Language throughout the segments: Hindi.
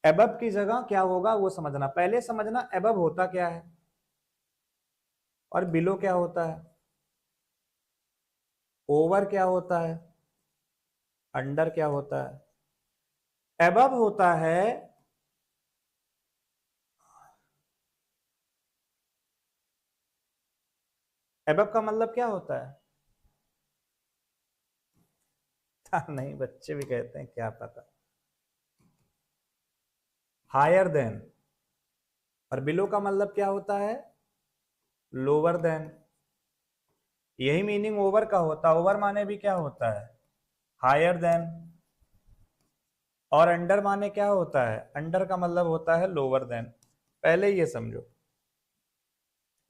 एबव की जगह क्या होगा वो समझना, पहले समझना एबव होता क्या है और बिलो क्या होता है, ओवर क्या होता है, अंडर क्या होता है। एबव होता है एबव का मतलब क्या होता है नहीं, बच्चे भी कहते हैं क्या पता, हायर देन। और बिलो का मतलब क्या होता है, लोअर देन। यही मीनिंग ओवर का होता है, ओवर माने भी क्या होता है, हायर देन। और अंडर माने क्या होता है, अंडर का मतलब होता है लोअर देन। पहले ये समझो।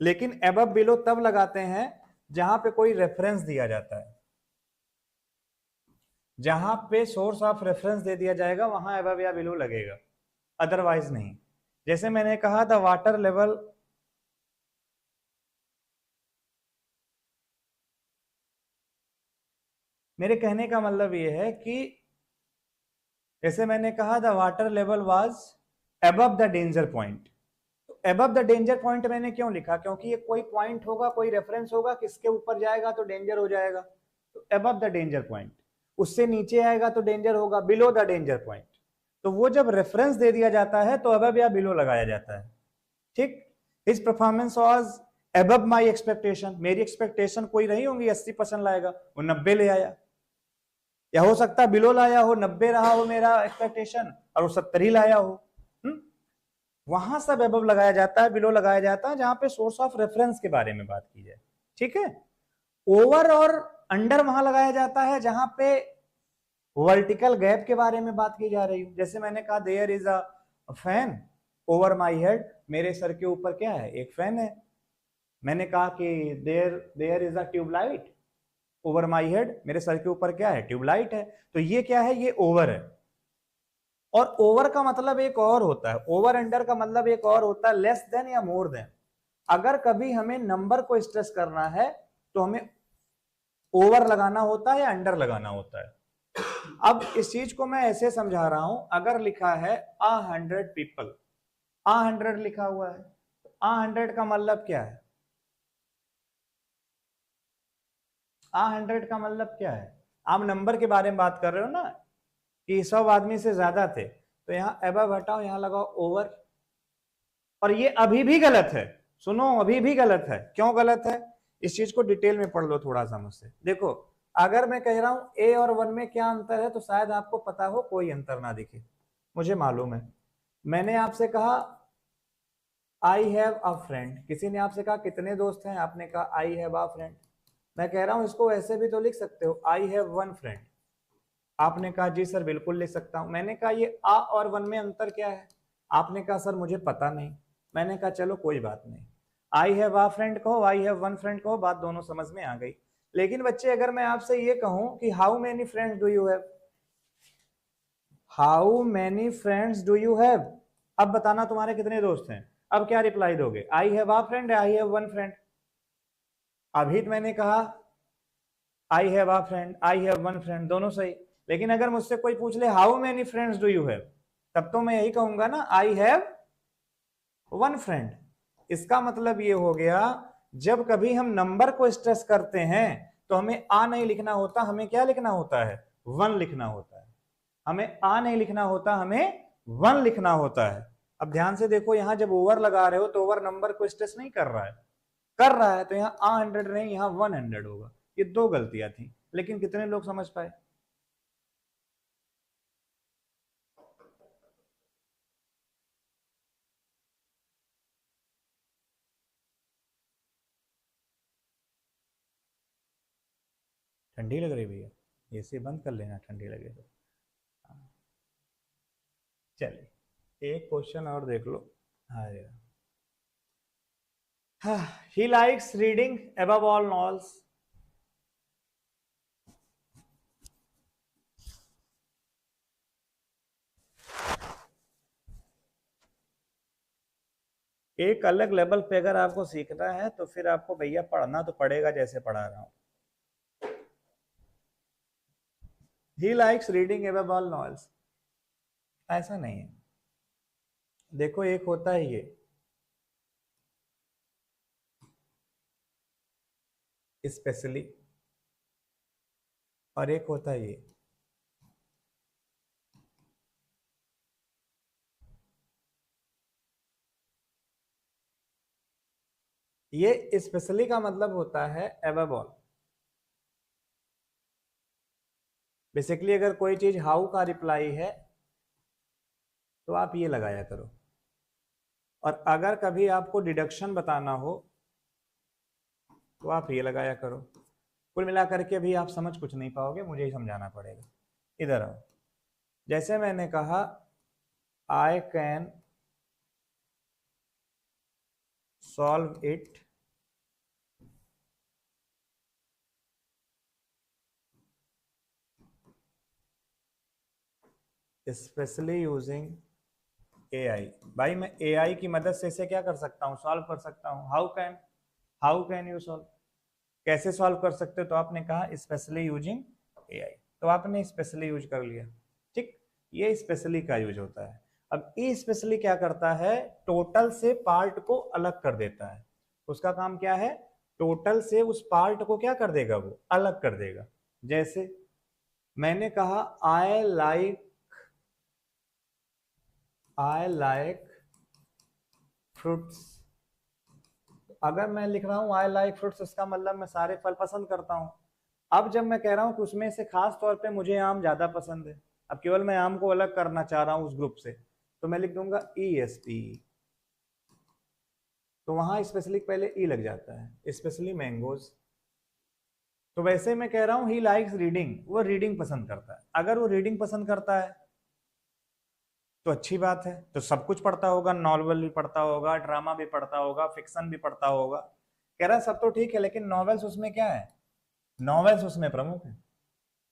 लेकिन एबव बिलो तब लगाते हैं जहां पे कोई रेफरेंस दिया जाता है, जहां पे सोर्स ऑफ रेफरेंस दे दिया जाएगा वहां एबव या बिलो लगेगा, अदरवाइज नहीं। जैसे मैंने कहा द वाटर लेवल, मेरे कहने का मतलब ये है कि जैसे मैंने कहा the water level was above the danger point, तो अबव द डेंजर पॉइंट मैंने क्यों लिखा, क्योंकि ये कोई पॉइंट होगा, कोई रेफरेंस होगा, किसके ऊपर जाएगा तो डेंजर हो जाएगा, तो अबव द डेंजर पॉइंट। उससे नीचे आएगा तो डेंजर होगा, बिलो द डेंजर पॉइंट। तो वो जब रेफरेंस दे दिया जाता है तो अबव या बिलो लगाया जाता है। ठीक, his performance was above my expectation, मेरी एक्सपेक्टेशन कोई रही होंगी 80% लाएगा, वो 90 ले आया। या हो सकता है बिलो लाया हो, 90 रहा हो मेरा एक्सपेक्टेशन और वो 70 ही लाया हो। वहां सब एबव लगाया जाता है, बिलो लगाया जाता है जहां पे सोर्स ऑफ रेफरेंस के बारे में बात की जाए। ठीक है, ओवर और अंडर वहां लगाया जाता है जहां पे वर्टिकल गैप के बारे में बात की जा रही हो। जैसे मैंने कहा there is a fan over my head, मेरे सर के ऊपर क्या है, एक फैन है। मैंने कहा कि there there is a tubelight over my head, मेरे सर के ऊपर क्या है, ट्यूबलाइट है। तो ये क्या है, ये ओवर है। और ओवर का मतलब एक और होता है, ओवर अंडर का मतलब एक और होता है, लेस देन या मोर देन। अगर कभी हमें नंबर को स्ट्रेस करना है तो हमें ओवर लगाना होता है या अंडर लगाना होता है। अब इस चीज को मैं ऐसे समझा रहा हूं, अगर लिखा है 100 पीपल, 100 लिखा हुआ है, 100 का मतलब क्या है, 100 का मतलब क्या है, आप नंबर के बारे में बात कर रहे हो ना कि 100 आदमी से ज्यादा थे, तो यहां अबव हटाओ, यहां लगाओ ओवर। और ये अभी भी गलत है, सुनो अभी भी गलत है। क्यों गलत है, इस चीज को डिटेल में पढ़ लो थोड़ा सा मुझसे। देखो, अगर मैं कह रहा हूं ए और वन में क्या अंतर है तो शायद आपको पता हो, कोई अंतर ना दिखे, मुझे मालूम है। मैंने आपसे कहा आई हैव अ फ्रेंड, किसी ने आपसे कहा कितने दोस्त हैं, आपने कहा आई हैव अ फ्रेंड। मैं कह रहा हूं इसको ऐसे भी तो लिख सकते हो, आई हैव वन फ्रेंड। आपने कहा जी सर बिल्कुल लिख सकता हूं। मैंने कहा ये आ और वन में अंतर क्या है, आपने कहा सर मुझे पता नहीं। मैंने कहा चलो कोई बात नहीं, आई हैव अ फ्रेंड कहो, आई हैव वन फ्रेंड कहो, बात दोनों समझ में आ गई। लेकिन बच्चे अगर मैं आपसे ये कहूं कि how many friends do you have, how many friends do you have, अब बताना तुम्हारे कितने दोस्त हैं। अब क्या रिप्लाई दोगे, I have a friend, I have one friend. अभी तो मैंने कहा I have a friend, I have one friend, दोनों सही। लेकिन अगर मुझसे कोई पूछ ले how many friends do you have, तब तो मैं यही कहूंगा ना आई हैव वन फ्रेंड। इसका मतलब ये हो गया, जब कभी हम नंबर को स्ट्रेस करते हैं तो हमें आ नहीं लिखना होता, हमें क्या लिखना होता है, वन लिखना होता है। हमें आ नहीं लिखना होता, हमें वन लिखना होता है। अब ध्यान से देखो, यहां जब ओवर लगा रहे हो तो ओवर नंबर को स्ट्रेस नहीं कर रहा है, कर रहा है तो यहाँ 100 नहीं, यहाँ 100 होगा। ये दो गलतियां थी, लेकिन कितने लोग समझ पाए। ठंडी लग रही भैया, एसी बंद कर लेना ठंडी लगे तो। चलिए एक क्वेश्चन और देख लो। हाँ, he likes reading above all novels. एक अलग लेवल पे अगर आपको सीखना है तो फिर आपको भैया पढ़ना तो पड़ेगा जैसे पढ़ा रहा हूं। He likes reading above all novels, ऐसा नहीं है। देखो एक होता है ये स्पेशली, और एक होता है ये स्पेशली का मतलब होता है अबव ऑल। बेसिकली अगर कोई चीज हाउ का रिप्लाई है तो आप ये लगाया करो, और अगर कभी आपको डिडक्शन बताना हो तो आप ये लगाया करो। कुल मिलाकर के भी आप समझ कुछ नहीं पाओगे, मुझे ही समझाना पड़ेगा। इधर आओ, जैसे मैंने कहा I can solve it specially using AI. भाई मैं एआई की मदद से इसे क्या कर सकता हूँ, सॉल्व कर सकता हूँ। हाउ कैन यू सॉल्व, कैसे सॉल्व कर सकते हो, तो आपने कहा स्पेशली यूजिंग एआई, तो आपने स्पेशली यूज कर लिया। ठीक, ये स्पेशली का यूज होता है। अब ई स्पेशली क्या करता है, टोटल से पार्ट को अलग कर देता है। उसका काम क्या है, टोटल से उस पार्ट को क्या कर देगा, वो अलग कर देगा। जैसे मैंने कहा आई लाइक फ्रूट्स। अगर मैं लिख रहा हूं आई लाइक फ्रूट्स, इसका मतलब मैं सारे फल पसंद करता हूं। अब जब मैं कह रहा हूं कि उसमें से खास तौर पे मुझे आम ज्यादा पसंद है, अब केवल मैं आम को अलग करना चाह रहा हूं उस ग्रुप से, तो मैं लिख दूंगा ESP। तो वहां स्पेशली पहले ई लग जाता है, स्पेशली मैंगोज। तो वैसे मैं कह रहा हूं ही लाइक्स रीडिंग, वो रीडिंग पसंद करता है। अगर वो रीडिंग पसंद करता है तो अच्छी बात है, तो सब कुछ पढ़ता होगा, नॉवल भी पढ़ता होगा, ड्रामा भी पढ़ता होगा, फिक्शन भी पढ़ता होगा। कह रहा है सब तो ठीक है, लेकिन नॉवेल्स उसमें क्या है, नॉवेल्स उसमें प्रमुख है।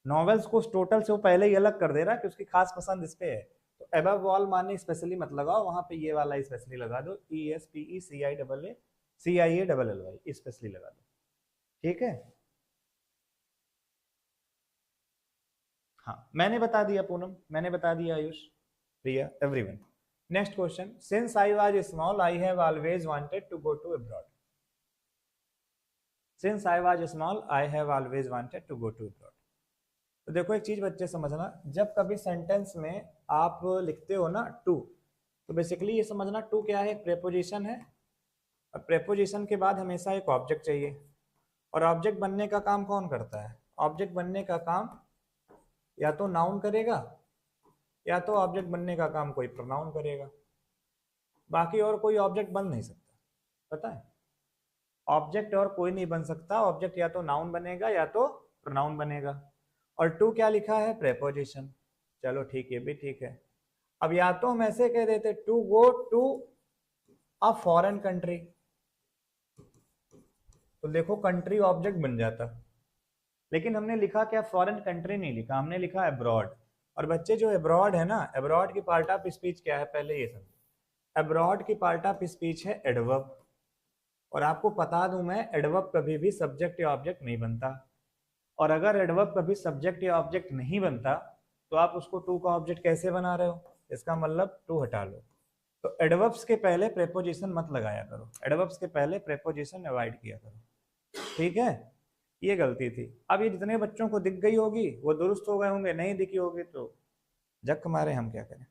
नॉवेल्स को टोटल से वो पहले ही अलग कर दे रहा है कि उसकी खास पसंद इस पे है। तो अबव ऑल माने स्पेशली मत लगाओ, वहां पे ये वाला स्पेशली लगा दो, ESPECIAALLY स्पेशली लगा दो। ठीक है, हाँ मैंने बता दिया पूनम, मैंने बता दिया Ayush, Priya, everyone. Next question, since I was small I have always wanted to go to abroad. Since I was small I have always wanted to go to abroad. तो देखो एक चीज बच्चे समझना, जब कभी सेंटेंस में आप लिखते हो ना टू, तो बेसिकली ये समझना टू क्या है, एक प्रेपोजिशन है। और प्रेपोजिशन के बाद हमेशा एक ऑब्जेक्ट चाहिए। और ऑब्जेक्ट बनने का काम कौन करता है, ऑब्जेक्ट बनने का काम या तो नाउन करेगा या तो ऑब्जेक्ट बनने का काम कोई प्रोनाउन करेगा। बाकी और कोई ऑब्जेक्ट बन नहीं सकता, पता है। ऑब्जेक्ट और कोई नहीं बन सकता, ऑब्जेक्ट या तो नाउन बनेगा या तो प्रोनाउन बनेगा। और टू क्या लिखा है, प्रेपोजिशन। चलो ठीक है, भी ठीक है। अब या तो हम ऐसे कह देते to go to a foreign country, तो देखो कंट्री ऑब्जेक्ट बन जाता। लेकिन हमने लिखा क्या, फॉरेन कंट्री नहीं लिखा, हमने लिखा अब्रॉड। और बच्चे जो अब्रॉड है ना, अब्रॉड की पार्ट ऑफ स्पीच क्या है, पहले ये समझो। अब्रॉड की पार्ट ऑफ स्पीच है एडवर्ब। और आपको बता दूं मैं, एडवर्ब कभी भी सब्जेक्ट या ऑब्जेक्ट नहीं बनता। और अगर एडवर्ब कभी सब्जेक्ट या ऑब्जेक्ट नहीं बनता, तो आप उसको टू का ऑब्जेक्ट कैसे बना रहे हो, इसका मतलब टू हटा लो। तो एडवर्ब्स के पहले प्रेपोजिशन मत लगाया करो, एडवर्ब्स के पहले प्रेपोजिशन अवॉइड किया करो। ठीक है, ये गलती थी। अब ये जितने बच्चों को दिख गई होगी वो दुरुस्त हो गए होंगे, नहीं दिखी होगी तो जक मारे हम क्या करें।